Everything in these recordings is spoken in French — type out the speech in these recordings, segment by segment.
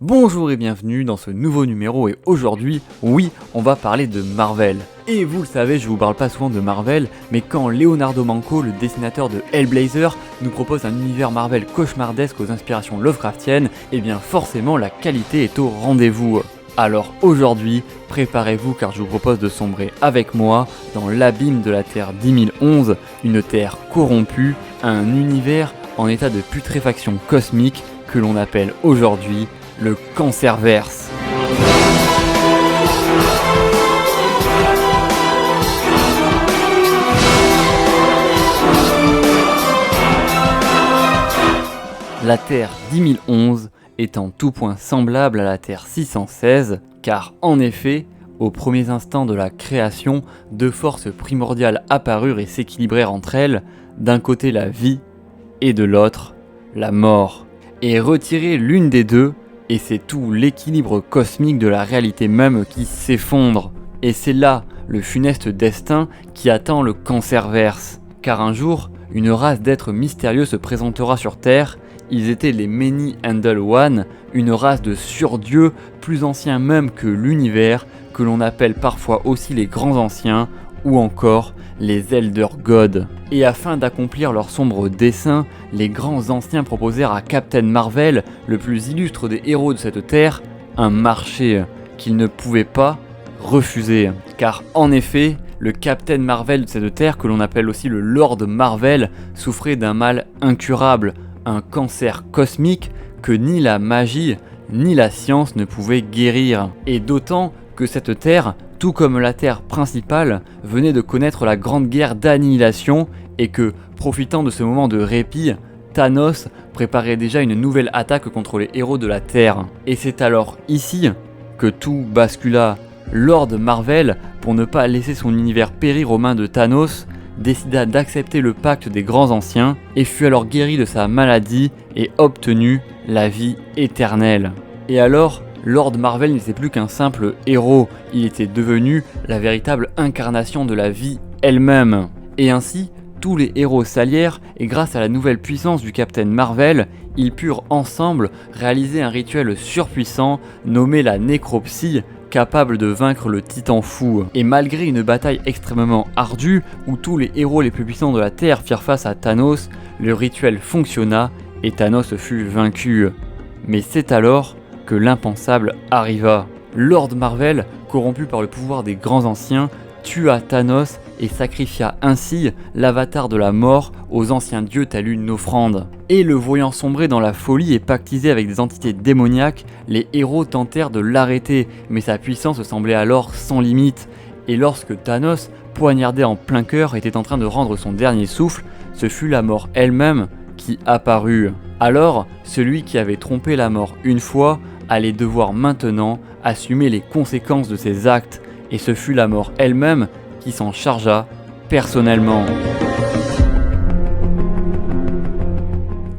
Bonjour et bienvenue dans ce nouveau numéro et aujourd'hui, oui, on va parler de Marvel. Et vous le savez, je vous parle pas souvent de Marvel, mais quand Leonardo Manco, le dessinateur de Hellblazer, nous propose un univers Marvel cauchemardesque aux inspirations Lovecraftiennes, eh bien forcément la qualité est au rendez-vous. Alors aujourd'hui, préparez-vous car je vous propose de sombrer avec moi dans l'abîme de la Terre 10011, une Terre corrompue, un univers en état de putréfaction cosmique que l'on appelle aujourd'hui le Cancerverse. La Terre 10011 est en tout point semblable à la Terre 616, car en effet, aux premiers instants de la création, deux forces primordiales apparurent et s'équilibrèrent entre elles, d'un côté la vie et de l'autre la mort. Et retirer l'une des deux, et c'est tout l'équilibre cosmique de la réalité même qui s'effondre. Et c'est là le funeste destin qui attend le Cancerverse. Car un jour, une race d'êtres mystérieux se présentera sur Terre. Ils étaient les Many Handle One, une race de surdieux plus anciens même que l'univers, que l'on appelle parfois aussi les Grands Anciens, ou encore les Elder Gods. Et afin d'accomplir leur sombre dessein, les Grands Anciens proposèrent à Captain Marvel, le plus illustre des héros de cette terre, un marché qu'il ne pouvait pas refuser. Car en effet, le Captain Marvel de cette terre, que l'on appelle aussi le Lord Marvel, souffrait d'un mal incurable, un cancer cosmique que ni la magie ni la science ne pouvaient guérir. Et d'autant que cette terre, tout comme la Terre principale, venait de connaître la grande guerre d'annihilation et que, profitant de ce moment de répit, Thanos préparait déjà une nouvelle attaque contre les héros de la Terre. Et c'est alors ici que tout bascula. Lord Marvel, pour ne pas laisser son univers périr aux mains de Thanos, décida d'accepter le pacte des Grands Anciens et fut alors guéri de sa maladie et obtenu la vie éternelle. Et alors, Lord Marvel n'était plus qu'un simple héros, il était devenu la véritable incarnation de la vie elle-même. Et ainsi, tous les héros s'allièrent et grâce à la nouvelle puissance du Captain Marvel, ils purent ensemble réaliser un rituel surpuissant nommé la nécropsie, capable de vaincre le titan fou. Et malgré une bataille extrêmement ardue, où tous les héros les plus puissants de la Terre firent face à Thanos, le rituel fonctionna et Thanos fut vaincu. Mais c'est alors que l'impensable arriva. Lord Marvel, corrompu par le pouvoir des Grands Anciens, tua Thanos et sacrifia ainsi l'avatar de la mort aux anciens dieux telle une offrande. Et le voyant sombrer dans la folie et pactiser avec des entités démoniaques, les héros tentèrent de l'arrêter, mais sa puissance semblait alors sans limite. Et lorsque Thanos, poignardé en plein cœur, était en train de rendre son dernier souffle, ce fut la mort elle-même qui apparut. Alors, celui qui avait trompé la mort une fois allait devoir maintenant assumer les conséquences de ses actes, et ce fut la mort elle-même qui s'en chargea personnellement.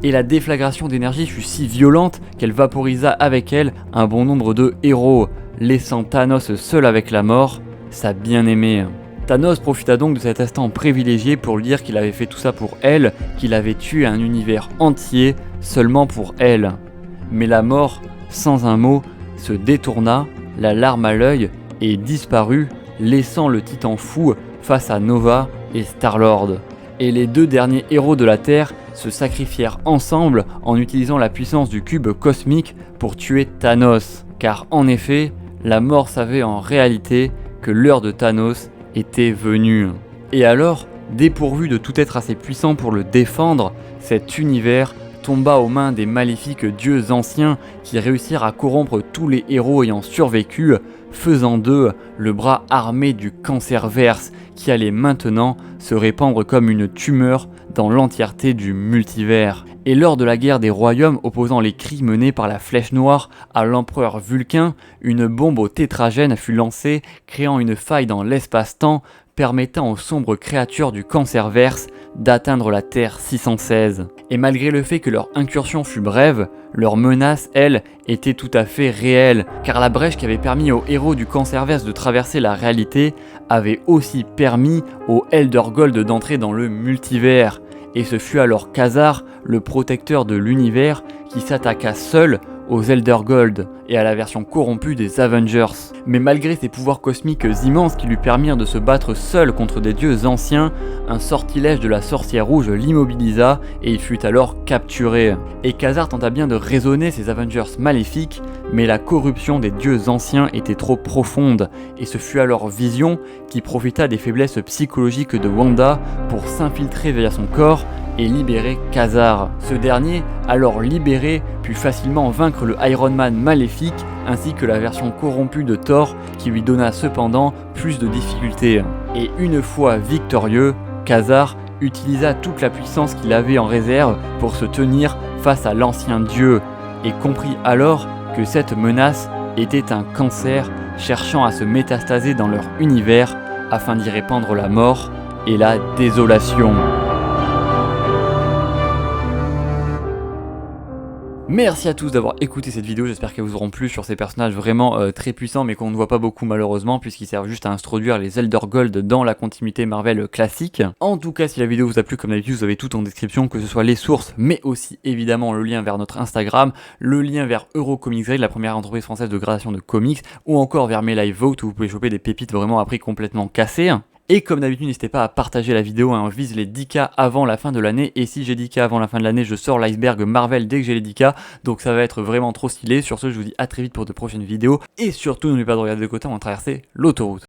Et la déflagration d'énergie fut si violente qu'elle vaporisa avec elle un bon nombre de héros, laissant Thanos seul avec la mort, sa bien-aimée. Thanos profita donc de cet instant privilégié pour lui dire qu'il avait fait tout ça pour elle, qu'il avait tué un univers entier seulement pour elle. Mais la mort, sans un mot, se détourna, la larme à l'œil, et disparut, laissant le titan fou face à Nova et Star-Lord. Et les deux derniers héros de la Terre se sacrifièrent ensemble en utilisant la puissance du cube cosmique pour tuer Thanos. Car en effet, la mort savait en réalité que l'heure de Thanos était venue. Et alors, dépourvu de tout être assez puissant pour le défendre, cet univers tomba aux mains des maléfiques dieux anciens qui réussirent à corrompre tous les héros ayant survécu, faisant d'eux le bras armé du Cancerverse qui allait maintenant se répandre comme une tumeur dans l'entièreté du multivers. Et lors de la guerre des royaumes opposant les cris menés par la Flèche Noire à l'empereur Vulcain, une bombe au tétragène fut lancée, créant une faille dans l'espace-temps permettant aux sombres créatures du Cancerverse d'atteindre la Terre 616. Et malgré le fait que leur incursion fut brève, leur menace, elle, était tout à fait réelle, car la brèche qui avait permis aux héros du Cancerverse de traverser la réalité avait aussi permis aux Elder Gods d'entrer dans le multivers. Et ce fut alors Khazar, le protecteur de l'univers, qui s'attaqua seul aux Elder Gold et à la version corrompue des Avengers. Mais malgré ses pouvoirs cosmiques immenses qui lui permirent de se battre seul contre des dieux anciens, un sortilège de la sorcière rouge l'immobilisa et il fut alors capturé. Et Ka-Zar tenta bien de raisonner ces Avengers maléfiques, mais la corruption des dieux anciens était trop profonde, et ce fut alors Vision qui profita des faiblesses psychologiques de Wanda pour s'infiltrer via son corps et libérer Ka-Zar. Ce dernier, alors libéré, put facilement vaincre le Iron Man maléfique ainsi que la version corrompue de Thor qui lui donna cependant plus de difficultés. Et une fois victorieux, Ka-Zar utilisa toute la puissance qu'il avait en réserve pour se tenir face à l'ancien dieu et comprit alors que cette menace était un cancer cherchant à se métastaser dans leur univers afin d'y répandre la mort et la désolation. Merci à tous d'avoir écouté cette vidéo, j'espère qu'elles vous auront plu sur ces personnages vraiment très puissants mais qu'on ne voit pas beaucoup malheureusement puisqu'ils servent juste à introduire les Elder Gold dans la continuité Marvel classique. En tout cas, si la vidéo vous a plu, comme d'habitude vous avez tout en description, que ce soit les sources mais aussi évidemment le lien vers notre Instagram, le lien vers Eurocomics Grid, la première entreprise française de gradation de comics, ou encore vers mes live vote où vous pouvez choper des pépites vraiment à prix complètement cassés. Et comme d'habitude, n'hésitez pas à partager la vidéo, on vise les 10K avant la fin de l'année, et si j'ai 10K avant la fin de l'année, je sors l'iceberg Marvel dès que j'ai les 10K, donc ça va être vraiment trop stylé. Sur ce, je vous dis à très vite pour de prochaines vidéos, et surtout n'oubliez pas de regarder de côté avant de traverser l'autoroute.